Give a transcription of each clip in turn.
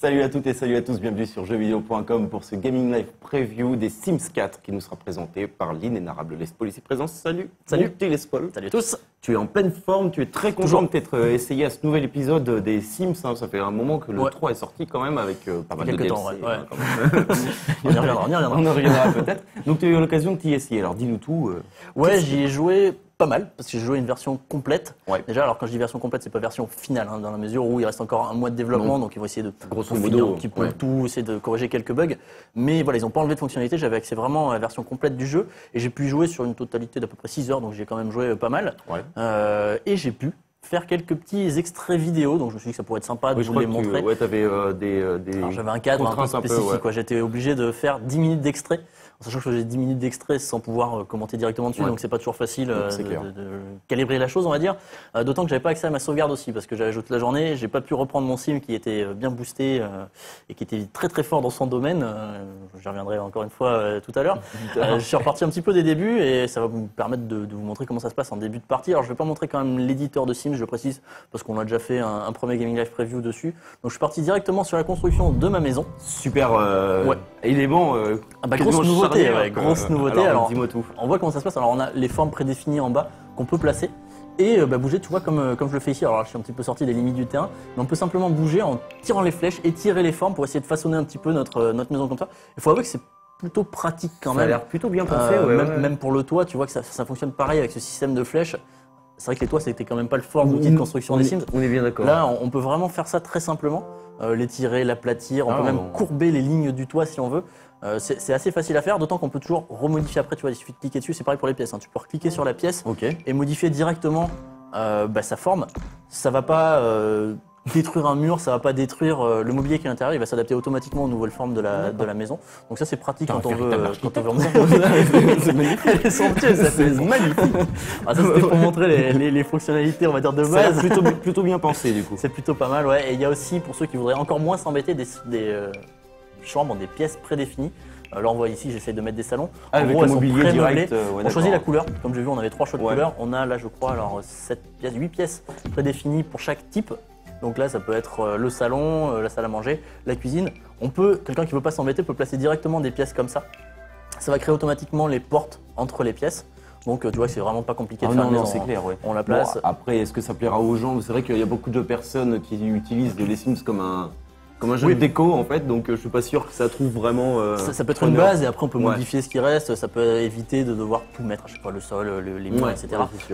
Salut à toutes et salut à tous, bienvenue sur jeuxvideo.com pour ce Gaming Live Preview des Sims 4 qui nous sera présenté par l'inénarrable Les Paul ici présent. Salut Les Paul. Salut à tous. Tu es en pleine forme, tu es très content de t'être essayé à ce nouvel épisode des Sims. Hein. Ça fait un moment que le 3 est sorti quand même avec pas mal de DLC. Temps, on y reviendra. On en reviendra peut-être. Donc tu as eu l'occasion de t'y essayer, alors dis-nous tout. Ouais, j'y ai joué pas mal, parce que j'ai joué une version complète. Ouais. Déjà, alors quand je dis version complète, c'est pas version finale, hein, dans la mesure où il reste encore un mois de développement, donc ils vont essayer de finir un petit peu tout, essayer de corriger quelques bugs. Mais voilà, ils n'ont pas enlevé de fonctionnalité, j'avais accès vraiment à la version complète du jeu, et j'ai pu y jouer sur une totalité d'à peu près 6 heures, donc j'ai quand même joué pas mal. Ouais. Et j'ai pu faire quelques petits extraits vidéo, donc je me suis dit que ça pourrait être sympa de vous les montrer. Ouais, t'avais des Alors, j'avais un cadre un peu spécifique, j'étais obligé de faire 10 minutes d'extrait. Sachant que je faisais 10 minutes d'extrait sans pouvoir commenter directement dessus, donc c'est pas toujours facile de calibrer la chose, on va dire. D'autant que j'avais pas accès à ma sauvegarde aussi, parce que j'avais joué toute la journée, j'ai pas pu reprendre mon sim qui était bien boosté et qui était très très fort dans son domaine. J'y reviendrai encore une fois tout à l'heure. Je suis reparti un petit peu des débuts et ça va vous permettre de vous montrer comment ça se passe en début de partie. Alors je vais pas montrer quand même l'éditeur de Sims, je le précise, parce qu'on a déjà fait un premier Gaming Live Preview dessus. Donc je suis parti directement sur la construction de ma maison. Super élément. Grosse nouveauté, grosse nouveauté. Alors, dis-moi tout. On voit comment ça se passe. Alors, on a les formes prédéfinies en bas qu'on peut placer et bouger, tu vois, comme je le fais ici. Alors, là, je suis un petit peu sorti des limites du terrain, mais on peut simplement bouger en tirant les flèches, étirer les formes pour essayer de façonner un petit peu notre maison comme ça. Il faut avouer que c'est plutôt pratique quand même. Ça a l'air plutôt bien pensé. Même pour le toit, tu vois que ça fonctionne pareil avec ce système de flèches. C'est vrai que les toits, c'était quand même pas le fort outil de construction des Sims. On est bien d'accord. Là, on peut vraiment faire ça très simplement. L'étirer, l'aplatir, on peut même courber les lignes du toit si on veut. C'est assez facile à faire, d'autant qu'on peut toujours remodifier après, tu vois, il suffit de cliquer dessus, c'est pareil pour les pièces, hein. Tu peux cliquer sur la pièce et modifier directement sa forme. Ça va pas détruire un mur, ça va pas détruire le mobilier qui est à l'intérieur, il va s'adapter automatiquement aux nouvelles formes de la maison. Donc ça c'est pratique quand on veut c'est magnifique. Elle est somptueuse, ça c'est magnifique. Ça c'était pour montrer les fonctionnalités, on va dire, de base. C'est plutôt bien pensé du coup. C'est plutôt pas mal, ouais. Et il y a aussi, pour ceux qui voudraient encore moins s'embêter, des chambres, des pièces prédéfinies. Là on voit ici, j'essaie de mettre des salons. En gros, elles sont pré-meublées. On choisit la couleur. Comme j'ai vu, on avait 3 choix de couleurs. On a là, je crois, alors 8 pièces prédéfinies pour chaque type. Donc là, ça peut être le salon, la salle à manger, la cuisine. Quelqu'un qui veut pas s'embêter peut placer directement des pièces comme ça. Ça va créer automatiquement les portes entre les pièces. Donc tu vois, c'est vraiment pas compliqué de faire une maison. C'est clair, ouais. On la place. Bon, après, est-ce que ça plaira aux gens? C'est vrai qu'il y a beaucoup de personnes qui utilisent les Sims comme un jeu de déco en fait, donc je suis pas sûr que ça trouve vraiment. Ça peut être une base et après on peut modifier ce qui reste, ça peut éviter de devoir tout mettre, je sais pas, le sol, les murs, etc.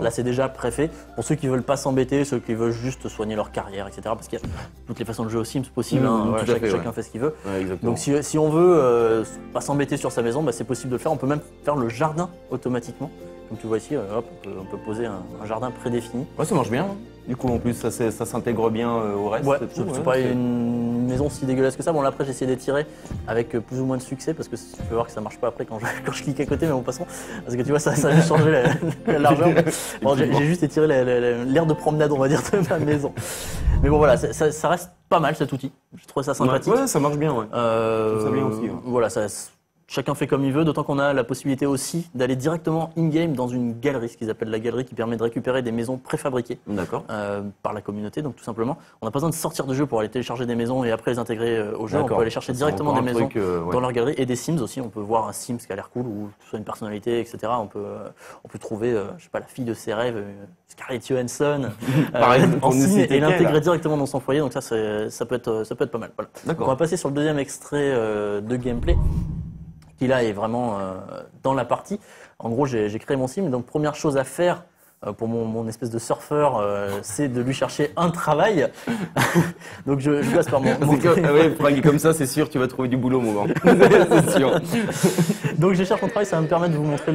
Là c'est déjà préfet. Pour ceux qui veulent pas s'embêter, ceux qui veulent juste soigner leur carrière, etc. Parce qu'il y a toutes les façons de jouer aux Sims possibles, chacun fait ce qu'il veut. Donc si on veut pas s'embêter sur sa maison, c'est possible de le faire. On peut même faire le jardin automatiquement. Comme tu vois ici, on peut poser un jardin prédéfini. Ouais, ça marche bien. Du coup, en plus, ça s'intègre bien au reste. Ouais, c'est pas une maison si dégueulasse que ça. Bon, là, après, j'ai essayé d'étirer avec plus ou moins de succès parce que tu peux voir que ça marche pas après quand je clique à côté, mais bon, passons. Parce que tu vois, ça a changé la largeur. Bon, j'ai juste étiré l'air de promenade, on va dire, de ma maison. Mais bon, voilà, ça reste pas mal cet outil. Je trouve ça sympathique. Ouais, ça marche bien, ouais. Ça bien aussi. Ouais. Voilà, chacun fait comme il veut, d'autant qu'on a la possibilité aussi d'aller directement in-game dans une galerie, ce qu'ils appellent la galerie, qui permet de récupérer des maisons préfabriquées par la communauté. Donc tout simplement, on n'a pas besoin de sortir de jeu pour aller télécharger des maisons et après les intégrer au jeu. On peut aller chercher directement des maisons dans leur galerie et des Sims aussi. On peut voir un Sims qui a l'air cool ou soit une personnalité, etc. On peut trouver, je sais pas, la fille de ses rêves, Scarlett Johansson, en Sim et l'intégrer directement dans son foyer. Donc ça peut être pas mal. Voilà. Donc on va passer sur le deuxième extrait de gameplay, qui là est vraiment dans la partie. En gros, j'ai créé mon sim, donc première chose à faire pour mon espèce de surfeur, c'est de lui chercher un travail. Donc je passe par mon comme ça, c'est sûr, tu vas trouver du boulot, mon gars. C'est sûr. Donc je cherche mon travail, ça va me permettre de vous montrer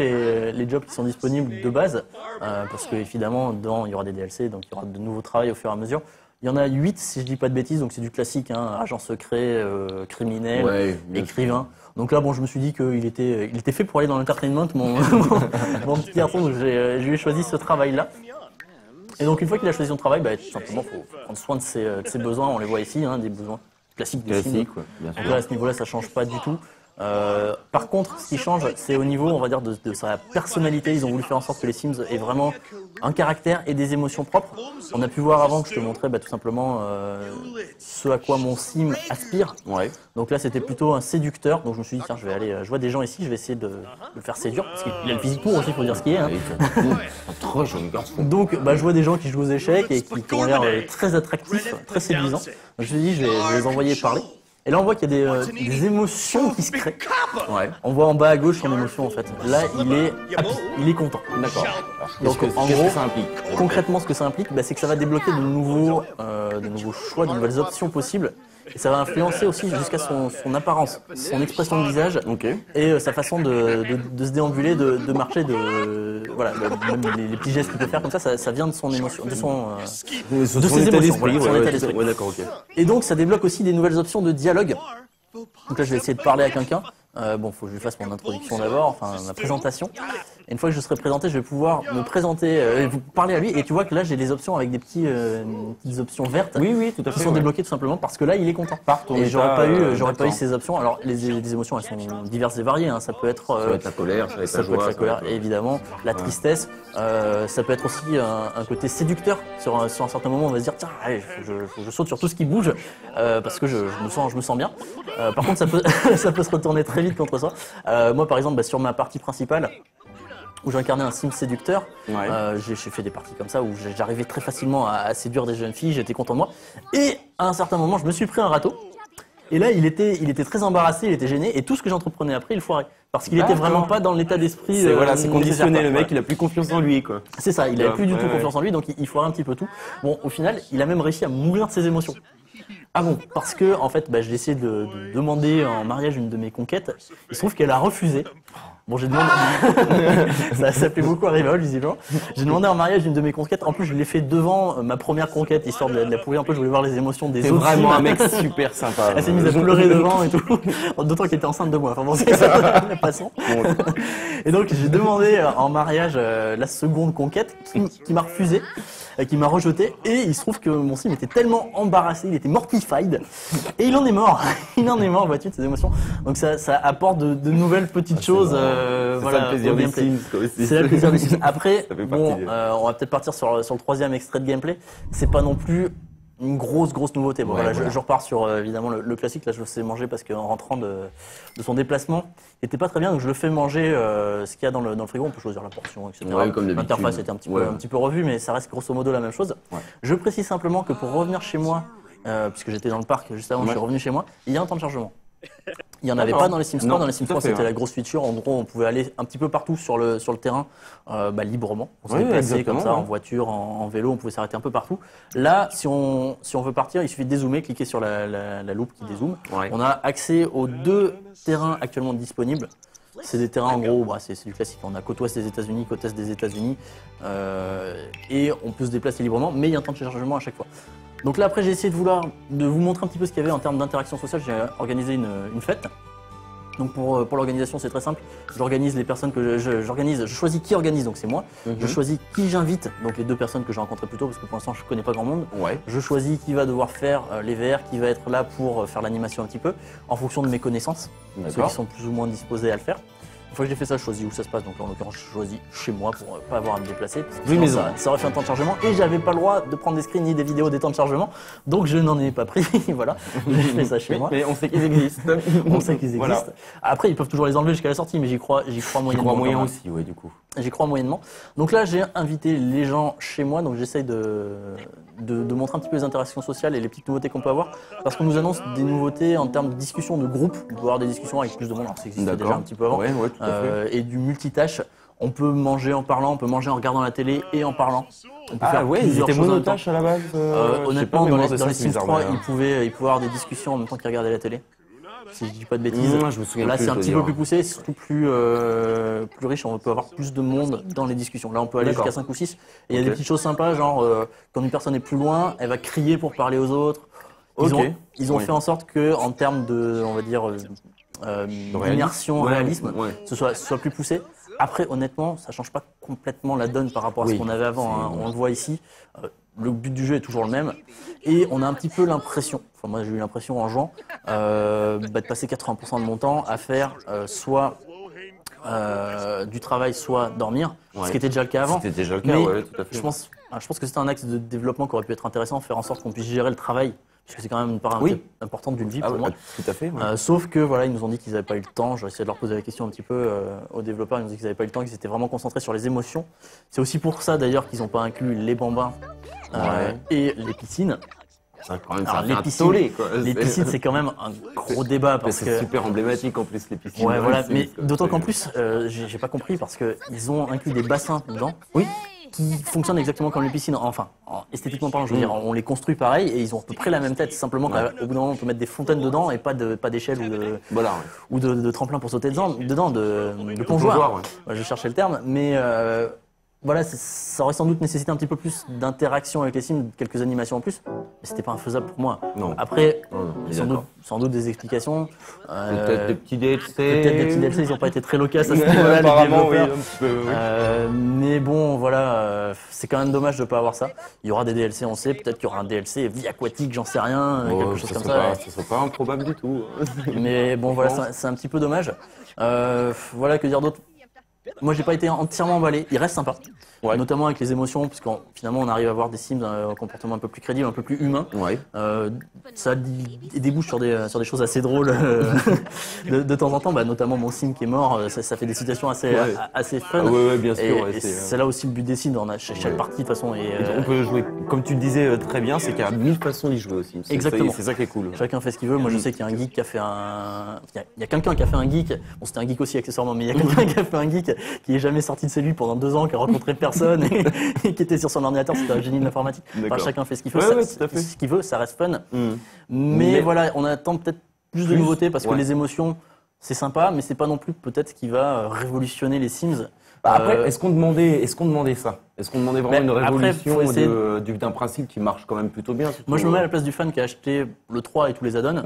les jobs qui sont disponibles de base, parce que évidemment, il y aura des DLC, donc il y aura de nouveaux travails au fur et à mesure. Il y en a 8 si je dis pas de bêtises, donc c'est du classique, hein, agent secret, criminel, écrivain. Donc là, bon, je me suis dit qu'il était fait pour aller dans l'entertainment, mon petit garçon, donc je lui ai choisi ce travail-là. Et donc une fois qu'il a choisi son travail, tout simplement, il faut prendre soin de ses besoins, on les voit ici, hein, des besoins classiques des Sims. Bien sûr. Donc là, à ce niveau-là, ça change pas du tout. Par contre, ce qui change, c'est au niveau, on va dire, de sa personnalité. Ils ont voulu faire en sorte que les Sims aient vraiment un caractère et des émotions propres. On a pu voir avant que je te montrais tout simplement ce à quoi mon Sim aspire. Ouais. Donc là, c'était plutôt un séducteur. Donc je me suis dit, tiens, je vais aller, je vois des gens ici, je vais essayer de le faire séduire. Parce qu'il a le physique pour aussi, il faut dire ce qu'il est. Hein. Un très joli garçon. Donc je vois des gens qui jouent aux échecs et qui ont l'air très attractifs, très séduisants. Donc, je me suis dit, je vais les envoyer parler. Et là, on voit qu'il y a des émotions qui se créent. Ouais. On voit en bas à gauche son émotion, en fait. Là, il est happy, il est content. D'accord. Donc, en qu'est-ce gros, que ça implique concrètement, ce que ça implique, c'est que ça va débloquer de nouveaux choix, de nouvelles options possibles. Et ça va influencer aussi jusqu'à son apparence, son expression de visage et sa façon de se déambuler, de marcher, voilà, même les petits gestes qu'il peut faire comme ça vient de son émotion, de ses état émotions, d'esprit. son état d'esprit. Ouais, d'accord, ok. Et donc ça débloque aussi des nouvelles options de dialogue. Donc là, je vais essayer de parler à quelqu'un. Bon, faut que je lui fasse mon introduction d'abord, enfin ma présentation. Et une fois que je serai présenté, je vais pouvoir me présenter, vous parler à lui. Et tu vois que là, j'ai des options avec des petites options vertes. Oui, tout à fait. Qui sont débloquées tout simplement parce que là, il est content. Et j'aurais pas eu ces options. Alors, les émotions, elles sont diverses et variées. Hein. Ça peut être la colère, ça peut être la colère, évidemment, la tristesse. Ça peut être aussi un côté séducteur. Sur un certain moment, on va se dire tiens, allez, je saute sur tout ce qui bouge parce que je me sens bien. Par contre, ça peut se retourner très vite contre soi. Moi, par exemple, sur ma partie principale, où j'incarnais un sim séducteur, j'ai fait des parties comme ça où j'arrivais très facilement à séduire des jeunes filles, j'étais content de moi. Et à un certain moment, je me suis pris un râteau. Et là, il était très embarrassé, il était gêné, et tout ce que j'entreprenais après, il foirait. Parce qu'il était vraiment pas dans l'état d'esprit. C'est conditionné, le mec, il a plus confiance en lui, quoi. C'est ça, il avait plus du tout confiance en lui, donc il foirait un petit peu tout. Bon, au final, il a même réussi à mourir de ses émotions. Ah bon? Parce que, en fait, j'ai essayé de demander en mariage une de mes conquêtes. Il se trouve qu'elle a refusé. Bon, j'ai demandé. ça fait beaucoup arriver, visiblement. J'ai demandé en mariage une de mes conquêtes. En plus, je l'ai fait devant ma première conquête, histoire de la pourrir un peu. Je voulais voir les émotions des autres. C'est vraiment un mec super sympa. Elle s'est mise à pleurer devant et tout. D'autant qu'elle était enceinte de moi. Enfin bon, c'est ça, passons. Et donc, j'ai demandé en mariage la seconde conquête qui m'a refusé. Qui m'a rejeté, et il se trouve que mon sim était tellement embarrassé, il était mortified, et il en est mort. Il en est mort, vois-tu, de ses émotions. Donc ça apporte de nouvelles petites choses. Voilà, le plaisir des Sims. C'est le plaisir des Sims. Après, bon, on va peut-être partir sur le troisième extrait de gameplay. C'est pas non plus une grosse nouveauté. Bon, voilà. Je repars sur évidemment le classique. Là, je le fais manger parce qu'en rentrant de son déplacement, il était pas très bien, donc je le fais manger ce qu'il y a dans le frigo. On peut choisir la portion, etc. L'interface était un petit peu revue, mais ça reste grosso modo la même chose. Je précise simplement que pour revenir chez moi, puisque j'étais dans le parc juste avant, je suis revenu chez moi, il y a un temps de chargement. Il n'y en avait pas dans les Sims 3. Dans les Sims 3, c'était la grosse feature. En gros, on pouvait aller un petit peu partout sur le terrain librement. On se déplaçait comme ça, en voiture, en vélo, on pouvait s'arrêter un peu partout. Là, si on veut partir, il suffit de dézoomer, cliquer sur la loupe qui dézoome. On a accès aux 2 terrains actuellement disponibles. C'est des terrains, en gros, c'est du classique. On a côte ouest des États-Unis, côte est des États-Unis. Et on peut se déplacer librement, mais il y a un temps de chargement à chaque fois. Donc là, après, j'ai essayé de vous montrer un petit peu ce qu'il y avait en termes d'interaction sociale. J'ai organisé une fête. Donc pour l'organisation, c'est très simple. J'organise les personnes que j'organise. Je choisis qui organise, donc c'est moi. Je choisis qui j'invite, donc les 2 personnes que j'ai rencontrées plus tôt, parce que pour l'instant, je connais pas grand monde. Je choisis qui va devoir faire les VR, qui va être là pour faire l'animation un petit peu, en fonction de mes connaissances, ceux qui sont plus ou moins disposés à le faire. Une fois que j'ai fait ça, je choisis où ça se passe. Donc là, en l'occurrence, je choisis chez moi pour pas avoir à me déplacer. Parce que ça aurait fait un temps de chargement et j'avais pas le droit de prendre des screens ni des vidéos des temps de chargement. Donc je n'en ai pas pris. Voilà, j'ai fait ça chez moi. Mais on sait qu'ils existent. On sait qu'ils existent. Voilà. Après, ils peuvent toujours les enlever jusqu'à la sortie, mais j'y crois moyennement. J'y crois moyen aussi, du coup. J'y crois moyennement. Donc là, j'ai invité les gens chez moi. Donc j'essaye de montrer un petit peu les interactions sociales et les petites nouveautés qu'on peut avoir. Parce qu'on nous annonce des nouveautés en termes de discussion de groupe. On peut avoir des discussions avec plus de monde. Alors ça existait déjà un petit peu avant. Et du multitâche. On peut manger en parlant, on peut manger en regardant la télé et en parlant. On peut faire ils étaient monotâches à la base. Honnêtement, dans les Sims 3, ils pouvaient avoir des discussions en même temps qu'ils regardaient la télé. Si je dis pas de bêtises. Je me souviens là, c'est un petit peu plus poussé, c'est surtout plus riche. On peut avoir plus de monde dans les discussions. Là, on peut aller jusqu'à 5 ou 6. Et il y a des petites choses sympas, genre quand une personne est plus loin, elle va crier pour parler aux autres. Ils ont fait en sorte que, en termes de, on va dire, immersion, réalisme, ce soit plus poussé. Après, honnêtement, ça change pas complètement la donne par rapport à ce qu'on avait avant. On le voit ici. le but du jeu est toujours le même. Et on a un petit peu l'impression, enfin moi j'ai eu l'impression en jouant, de passer 80% de mon temps à faire soit du travail, soit dormir, ce qui était déjà le cas avant. C'était déjà le cas, ouais, tout à fait. Je pense que c'était un axe de développement qui aurait pu être intéressant, faire en sorte qu'on puisse gérer le travail, puisque c'est quand même une part importante d'une vie pour moi. Tout à fait. Ouais. Sauf que voilà, ils nous ont dit qu'ils n'avaient pas eu le temps. J'ai essayé de leur poser la question un petit peu aux développeurs. Ils nous ont dit qu'ils n'avaient pas eu le temps, qu'ils étaient vraiment concentrés sur les émotions. C'est aussi pour ça d'ailleurs qu'ils n'ont pas inclus les bambins et les piscines. Les piscines, c'est quand même un gros débat parce que c'est super emblématique en plus les piscines. Ouais, voilà, mais d'autant qu'en plus, j'ai pas compris parce que ils ont inclus des bassins dedans. Oui. Qui fonctionnent exactement comme les piscines. Enfin, esthétiquement parlant, je veux dire, on les construit pareil et ils ont à peu près la même tête. Simplement qu'au bout d'un moment, on peut mettre des fontaines dedans et pas d'échelle ou de tremplin pour sauter dedans, de plongeoir. Ouais, je cherchais le terme, mais voilà, ça aurait sans doute nécessité un petit peu plus d'interaction avec les sims, quelques animations en plus, mais c'était pas infaisable pour moi. Non. Après, sans doute des explications. Peut-être des petits DLC. Peut-être des petits DLC, ils n'ont pas été très loquaces à ce niveau-là, apparemment, les développeurs. Mais bon, voilà, c'est quand même dommage de ne pas avoir ça. Il y aura des DLC, on sait, peut-être qu'il y aura un DLC vie aquatique, j'en sais rien, quelque chose comme ça. Ça serait pas improbable du tout. Mais bon, voilà, c'est un petit peu dommage. Voilà, que dire d'autre? Moi, j'ai pas été entièrement emballé. Il reste sympa, notamment avec les émotions, puisque finalement, on arrive à avoir des Sims un comportement un peu plus crédible, un peu plus humain. Ouais. Ça débouche sur des choses assez drôles de temps en temps. Notamment mon Sim qui est mort, ça fait des situations assez fun. Oui, bien sûr. Et c'est là aussi le but des Sims. On a chaque partie de toute façon. On peut jouer, comme tu le disais très bien, c'est qu'il y a 1000 façons d'y jouer aussi. Exactement. C'est ça qui est cool. Chacun fait ce qu'il veut. Moi, je sais qu'il y a un geek qui a fait il y a quelqu'un qui a fait un geek. Bon, c'était un geek aussi accessoirement, mais il y a quelqu'un qui a fait un geek qui est jamais sorti de chez lui pendant 2 ans, qui a rencontré personne et qui était sur son ordinateur. C'était un génie de l'informatique. Enfin, chacun fait ce qu'il veut. Ce qu'il veut, ça reste fun. Mais voilà, on attend peut-être plus de nouveautés parce que les émotions, c'est sympa, mais c'est pas non plus peut-être ce qui va révolutionner les Sims. Après, est-ce qu'on demandait ça? Est-ce qu'on demandait vraiment une révolution d'un principe qui marche quand même plutôt bien? Moi, je me mets à la place du fan qui a acheté le 3 et tous les add-ons.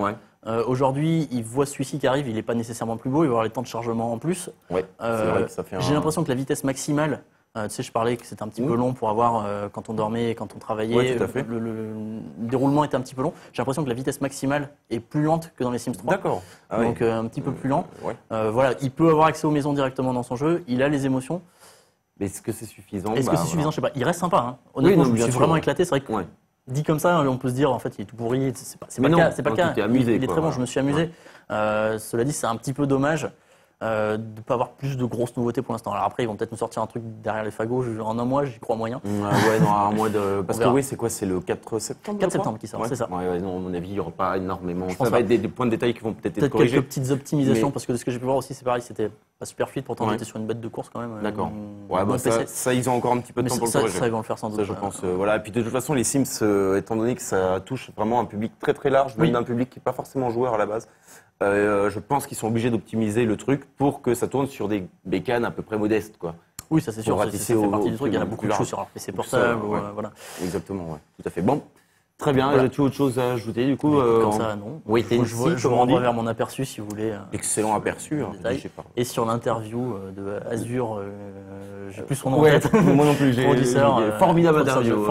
Aujourd'hui, il voit celui-ci qui arrive, il n'est pas nécessairement plus beau, il va avoir les temps de chargement en plus. C'est vrai que ça fait J'ai l'impression que la vitesse maximale, tu sais, je parlais que c'était un petit peu long pour avoir quand on dormait et quand on travaillait. Tout à fait. Le déroulement était un petit peu long. J'ai l'impression que la vitesse maximale est plus lente que dans les Sims 3. D'accord. Donc un petit peu plus lent. Voilà, il peut avoir accès aux maisons directement dans son jeu. Il a les émotions. Mais est-ce que c'est suffisant? Est-ce que c'est suffisant? Je sais pas. Il reste sympa. Hein. Honnêtement, je me suis vraiment éclaté. C'est vrai que dit comme ça, on peut se dire en fait il est tout pourri. C'est pas le cas. Il est très bon. Je me suis amusé. Cela dit, c'est un petit peu dommage de ne pas avoir plus de grosses nouveautés pour l'instant. Alors après, ils vont peut-être nous sortir un truc derrière les fagots en un mois, j'y crois moyen. Un mois de. Parce que c'est quoi? C'est le 4 septembre? 4 septembre qui sort, c'est ça. Non, à mon avis, il n'y aura pas énormément. Ça va être des points de détail qui vont peut-être être corrigés. Quelques petites optimisations, parce que de ce que j'ai pu voir aussi, c'est pareil, c'était pas super fluide, pourtant on était sur une bête de course quand même. D'accord. Ça, ils ont encore un petit peu de temps pour le corriger. Ça, ils vont le faire sans doute. Ça, je pense. Voilà. Et puis de toute façon, les Sims, étant donné que ça touche vraiment un public très très large, même un public qui n'est pas forcément joueur à la base, je pense qu'ils sont obligés d'optimiser le truc pour que ça tourne sur des bécanes à peu près modestes, quoi. Oui, ça c'est sûr. Ça fait partie du truc. Il y en a beaucoup de choses sur leur PC portable. Voilà. Exactement, tout à fait. Bon, très bien. As-tu autre chose à ajouter du coup? Comme ça, non. Oui, je vous renvoie vers mon aperçu si vous voulez. Excellent aperçu. Et sur l'interview de Azure, j'ai plus son nom en tête. Moi non plus. Formidable interview.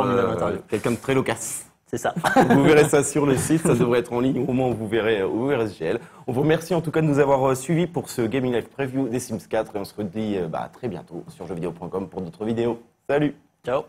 Quelqu'un de très loquace. C'est ça. Vous verrez ça sur le site, ça devrait être en ligne. Au moment où vous verrez SGL. On vous remercie en tout cas de nous avoir suivis pour ce Gaming Live Preview des Sims 4 et on se redit très bientôt sur jeuxvideo.com pour d'autres vidéos. Salut. Ciao.